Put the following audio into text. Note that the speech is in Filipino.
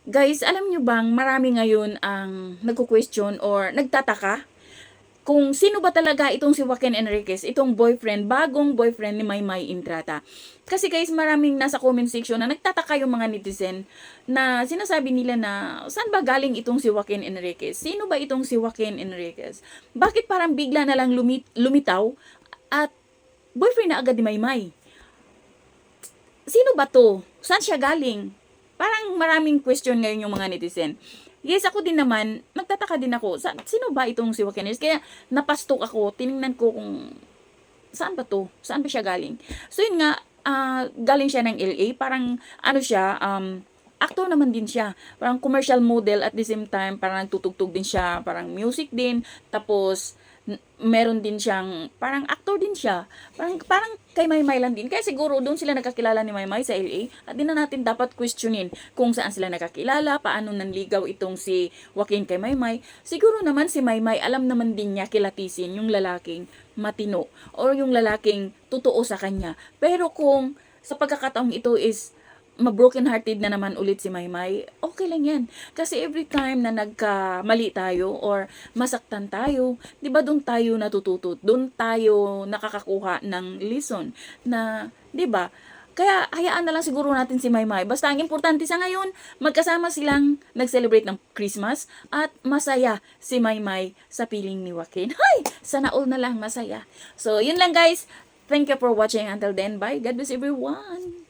Guys, alam nyo bang marami ngayon ang nagko-question or nagtataka kung sino ba talaga itong si Joaquin Enriquez, itong boyfriend, bagong boyfriend ni Maymay Intrata. Kasi guys, maraming nasa comment section na nagtataka yung mga netizen na sinasabi nila na saan ba galing itong si Joaquin Enriquez? Sino ba itong si Joaquin Enriquez? Bakit parang bigla na lang lumitaw at boyfriend na agad ni Maymay? Sino ba to? Saan siya galing? Parang maraming question ngayon yung mga netizen. Yes, ako din naman, nagtataka din ako, sino ba itong si Joaquin Reyes? Kaya napastok ako, tiningnan ko kung saan ba to? Saan ba siya galing? So yun nga, galing siya ng LA, parang ano siya, actor naman din siya. Parang commercial model at the same time, parang nagtutugtog din siya, parang music din. Tapos, meron din siyang, parang actor din siya. Parang kay Maymay lang din. Kaya siguro doon sila nagkakilala ni Maymay sa LA. At di na natin dapat questionin kung saan sila nagkakilala, paano nanligaw itong si Joaquin kay Maymay. Siguro naman si Maymay, alam naman din niya kilatisin yung lalaking matino or yung lalaking totoo sa kanya. Pero kung sa pagkakataong ito is ma-broken hearted na naman ulit si Maymay, okay lang yan. Kasi every time na nagkamali tayo or masaktan tayo, di ba doon tayo natututo, doon tayo nakakakuha ng lesson na, di ba, kaya hayaan na lang siguro natin si Maymay. Basta ang importante sa ngayon, magkasama silang nag-celebrate ng Christmas at masaya si Maymay sa piling ni Joaquin. Hay! Sana all na lang masaya. So, yun lang guys. Thank you for watching. Until then, bye. God bless everyone.